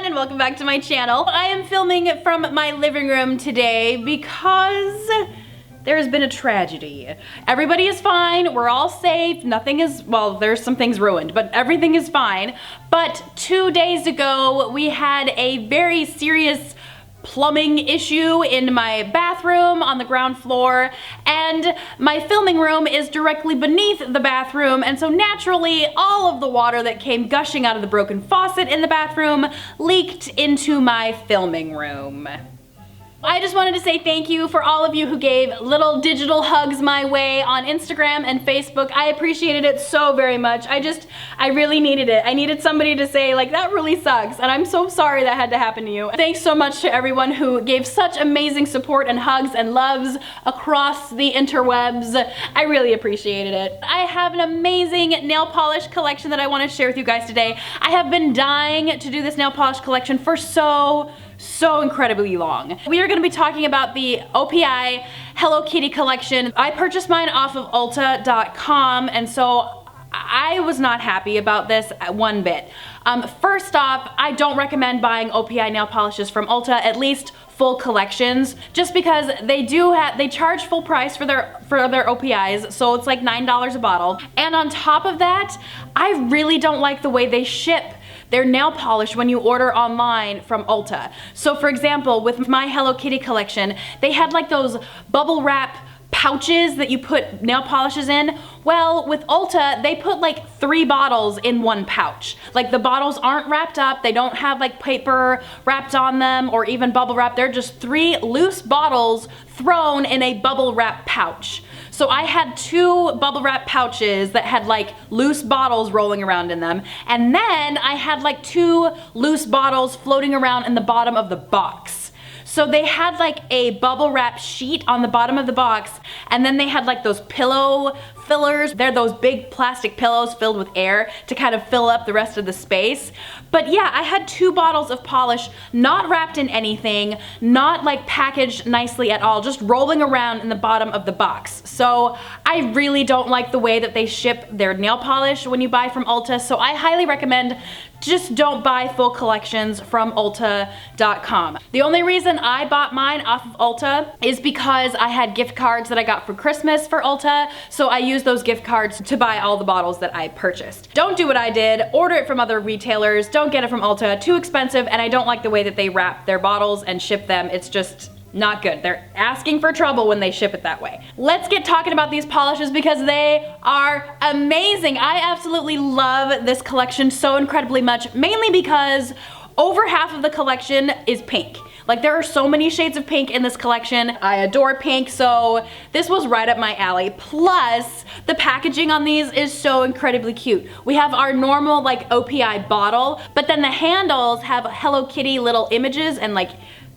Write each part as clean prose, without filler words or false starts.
and welcome back to my channel. I am filming from my living room today because there has been a tragedy. Everybody is fine, we're all safe, nothing is, well, there's some things ruined, but everything is fine. But 2 days ago, we had a very serious plumbing issue in my bathroom on the ground floor, and my filming room is directly beneath the bathroom, and so naturally all of the water that came gushing out of the broken faucet in the bathroom leaked into my filming room. I just wanted to say thank you for all of you who gave little digital hugs my way on Instagram and Facebook. I appreciated it so very much. I really needed it. I needed somebody to say, like, that really sucks, and I'm so sorry that had to happen to you. Thanks so much to everyone who gave such amazing support and hugs and loves across the interwebs. I really appreciated it. I have an amazing nail polish collection that I want to share with you guys today. I have been dying to do this nail polish collection for so incredibly long. We are going to be talking about the OPI Hello Kitty collection. I purchased mine off of Ulta.com, and so I was not happy about this one bit. First off, I don't recommend buying OPI nail polishes from Ulta, at least full collections, just because they charge full price for their OPIs, so it's like $9 a bottle. And on top of that, I really don't like the way they ship their nail polish when you order online from Ulta. So for example, with my Hello Kitty collection, they had like those bubble wrap pouches that you put nail polishes in. Well, with Ulta, they put like 3 bottles in one pouch. Like, the bottles aren't wrapped up, they don't have like paper wrapped on them or even bubble wrap. They're just 3 loose bottles thrown in a bubble wrap pouch. So I had 2 bubble wrap pouches that had like loose bottles rolling around in them, and then I had like 2 loose bottles floating around in the bottom of the box. So they had like a bubble wrap sheet on the bottom of the box, and then they had like those pillow fillers. They're those big plastic pillows filled with air to kind of fill up the rest of the space. But yeah, I had 2 bottles of polish, not wrapped in anything, not like packaged nicely at all, just rolling around in the bottom of the box. So I really don't like the way that they ship their nail polish when you buy from Ulta, so I highly recommend just don't buy full collections from Ulta.com. The only reason I bought mine off of Ulta is because I had gift cards that I got for Christmas for Ulta, so I used those gift cards to buy all the bottles that I purchased. Don't do what I did, order it from other retailers, don't get it from Ulta, too expensive, and I don't like the way that they wrap their bottles and ship them. It's just not good. They're asking for trouble when they ship it that way. Let's get talking about these polishes because they are amazing. I absolutely love this collection so incredibly much, mainly because over half of the collection is pink. Like, there are so many shades of pink in this collection. I adore pink, so this was right up my alley. Plus, the packaging on these is so incredibly cute. We have our normal like OPI bottle, but then the handles have Hello Kitty little images and like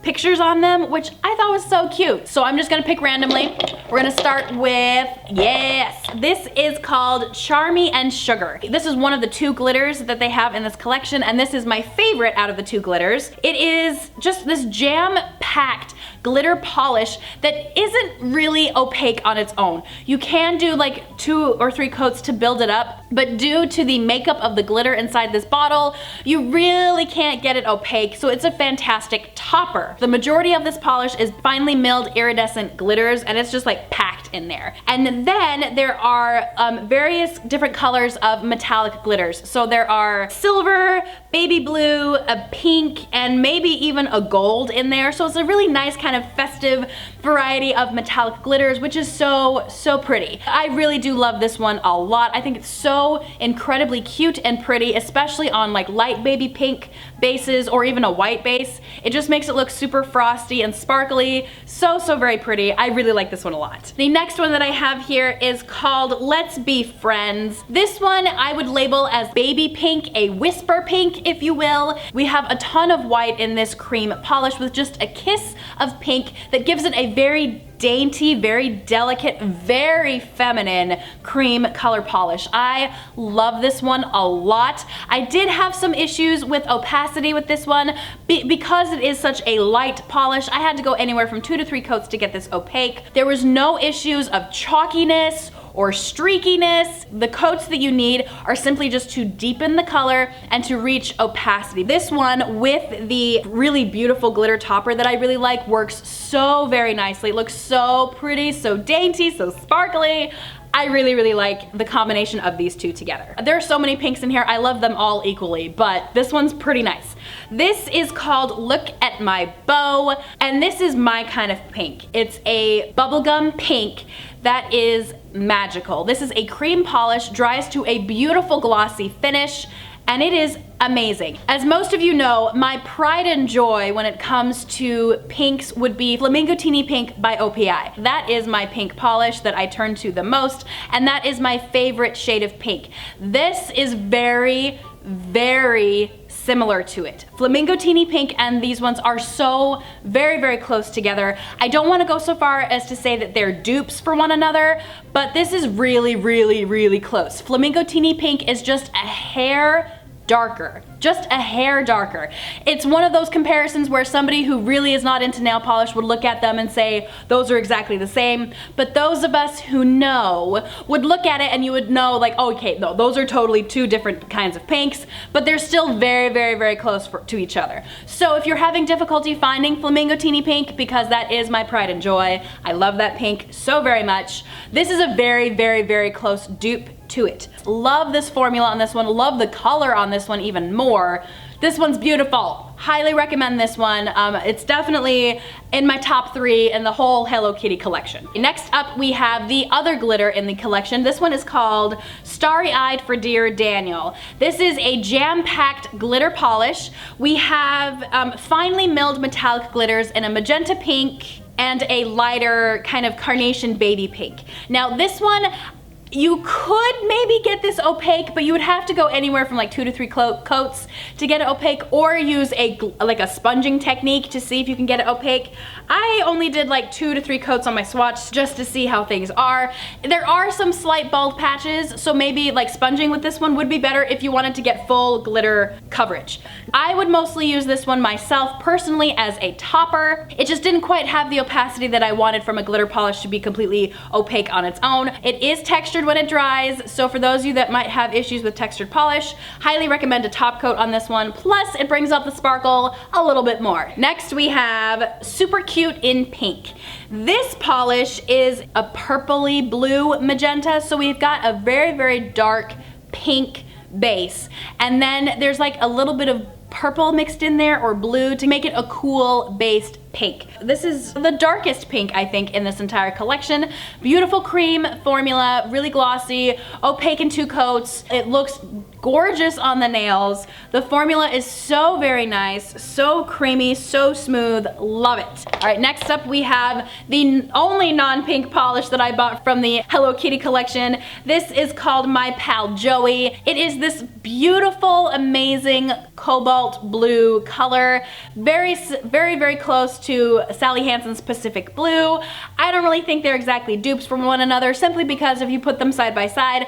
pictures on them, which I thought was so cute. So I'm just gonna pick randomly. We're gonna start with, yes, this is called Charmy and Sugar. This is one of the 2 glitters that they have in this collection, and this is my favorite out of the 2 glitters. It is just this jam-packed glitter polish that isn't really opaque on its own. You can do like 2 or 3 coats to build it up, but due to the makeup of the glitter inside this bottle, you really can't get it opaque, so it's a fantastic topper. The majority of this polish is finely milled iridescent glitters, and it's just like packed in there. And then there are various different colors of metallic glitters. So there are silver, baby blue, a pink, and maybe even a gold in there. So it's a really nice kind of festive variety of metallic glitters, which is so pretty. I really do love this one a lot. I think it's so incredibly cute and pretty, especially on like light baby pink bases or even a white base. It just makes it look super frosty and sparkly. So very pretty. I really like this one a lot. The next one that I have here is called Let's Be Friends. This one I would label as baby pink, a whisper pink, if you will. We have a ton of white in this cream polish with just a kiss of pink that gives it a very dainty, very delicate, very feminine cream color polish. I love this one a lot. I did have some issues with opacity with this one because it is such a light polish. I had to go anywhere from 2 to 3 coats to get this opaque. There was no issues of chalkiness or streakiness. The coats that you need are simply just to deepen the color and to reach opacity. This one with the really beautiful glitter topper that I really like works so very nicely. It looks so pretty, so dainty, so sparkly. I really, really like the combination of these two together. There are so many pinks in here. I love them all equally, but this one's pretty nice. This is called Look at My Bow, and this is my kind of pink. It's a bubblegum pink that is magical. This is a cream polish, dries to a beautiful glossy finish, and it is amazing. As most of you know, my pride and joy when it comes to pinks would be Flamingo Teeny Pink by OPI. That is my pink polish that I turn to the most, and that is my favorite shade of pink. This is very, very similar to it. Flamingo Teeny Pink and these ones are so very, very close together. I don't want to go so far as to say that they're dupes for one another, but this is really, really, really close. Flamingo Teeny Pink is just a hair darker. Just a hair darker. It's one of those comparisons where somebody who really is not into nail polish would look at them and say, those are exactly the same. But those of us who know would look at it and you would know like, oh, okay, no, those are totally two different kinds of pinks, but they're still very, very, very close to each other. So if you're having difficulty finding Flamingo Teeny Pink, because that is my pride and joy, I love that pink so very much, this is a very, very, very close dupe to it. Love this formula on this one, love the color on this one even more. This one's beautiful. Highly recommend this one. It's definitely in my top 3 in the whole Hello Kitty collection. Next up we have the other glitter in the collection. This one is called Starry Eyed for Dear Daniel. This is a jam-packed glitter polish. We have finely milled metallic glitters in a magenta pink and a lighter kind of carnation baby pink. Now this one, you could maybe get this opaque, but you would have to go anywhere from like 2 to 3 coats to get it opaque, or use like a sponging technique to see if you can get it opaque. I only did like 2 to 3 coats on my swatch just to see how things are. There are some slight bald patches, so maybe like sponging with this one would be better if you wanted to get full glitter coverage. I would mostly use this one myself personally as a topper. It just didn't quite have the opacity that I wanted from a glitter polish to be completely opaque on its own. It is textured when it dries, so for those of you that might have issues with textured polish, highly recommend a top coat on this one. Plus it brings out the sparkle a little bit more. Next we have Super Cute in Pink. This polish is a purpley blue magenta, so we've got a very, very dark pink base, and then there's like a little bit of purple mixed in there or blue to make it a cool based pink. This is the darkest pink I think in this entire collection. Beautiful cream formula, really glossy, opaque in 2 coats. It looks gorgeous on the nails. The formula is so very nice, so creamy, so smooth, love it. All right, next up we have the only non-pink polish that I bought from the Hello Kitty collection. This is called My Pal Joey. It is this beautiful, amazing cobalt blue color. Very, very, very close to Sally Hansen's Pacific Blue. I don't really think they're exactly dupes from one another, simply because if you put them side by side,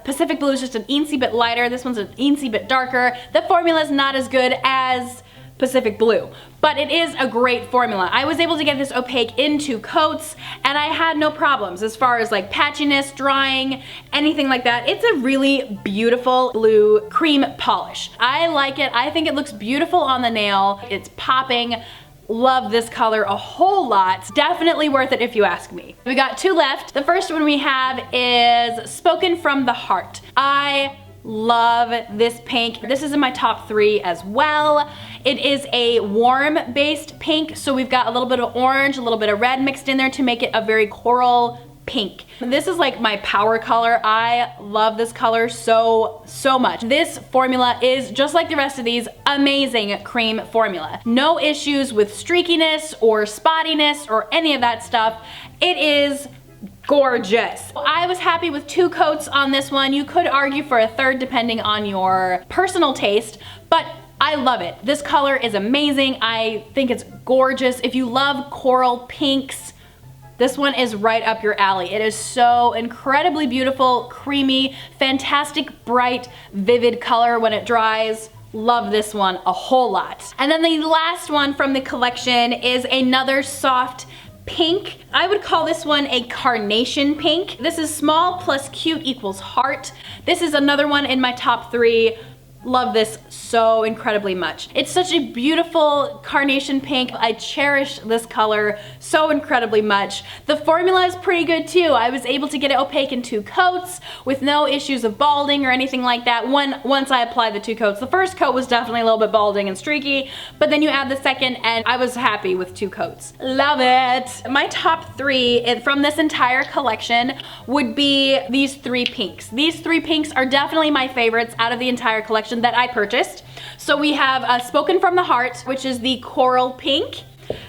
Pacific Blue is just an eensy bit lighter, this one's an eensy bit darker. The formula is not as good as Pacific Blue, but it is a great formula. I was able to get this opaque in 2 coats and I had no problems as far as like patchiness, drying, anything like that. It's a really beautiful blue cream polish. I like it. I think it looks beautiful on the nail. It's popping. Love this color a whole lot. Definitely worth it if you ask me. We got 2 left. The first one we have is Spoken from the Heart. I love this pink. This is in my top 3 as well. It is a warm based pink, so we've got a little bit of orange, a little bit of red mixed in there to make it a very coral pink. This is like my power color. I love this color so much. This formula is just like the rest of these, amazing cream formula. No issues with streakiness or spottiness or any of that stuff. It is gorgeous. I was happy with 2 coats on this one. You could argue for a 3rd depending on your personal taste, but I love it. This color is amazing. I think it's gorgeous. If you love coral pinks, this one is right up your alley. It is so incredibly beautiful, creamy, fantastic, bright, vivid color when it dries. Love this one a whole lot. And then the last one from the collection is another soft pink. I would call this one a carnation pink. This is small plus cute equals heart. This is another one in my top 3. Love this so incredibly much. It's such a beautiful carnation pink. I cherish this color so incredibly much. The formula is pretty good too. I was able to get it opaque in 2 coats with no issues of balding or anything like that once I applied the 2 coats. The first coat was definitely a little bit balding and streaky, but then you add the second and I was happy with 2 coats. Love it. My top 3 from this entire collection would be these 3 pinks. These 3 pinks are definitely my favorites out of the entire collection that I purchased. So we have Spoken from the Heart, which is the coral pink.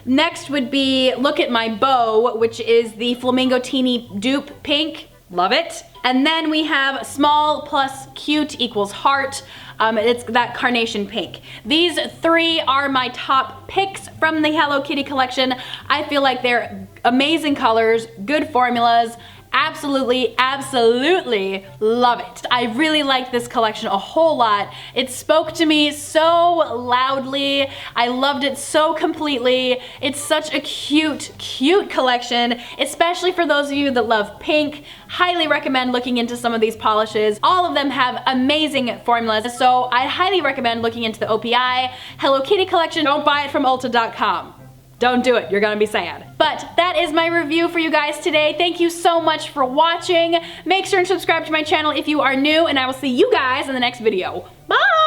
Next would be Look at My Bow, which is the Flamingo Teeny dupe pink. Love it. And then we have Small plus Cute equals Heart. It's that carnation pink. These 3 are my top picks from the Hello Kitty collection. I feel like they're amazing colors, good formulas. Absolutely, absolutely love it. I really like this collection a whole lot. It spoke to me so loudly. I loved it so completely. It's such a cute, cute collection, especially for those of you that love pink. Highly recommend looking into some of these polishes. All of them have amazing formulas, so I highly recommend looking into the OPI Hello Kitty collection. Don't buy it from Ulta.com. Don't do it, you're gonna be sad. But that is my review for you guys today. Thank you so much for watching. Make sure and subscribe to my channel if you are new, and I will see you guys in the next video. Bye!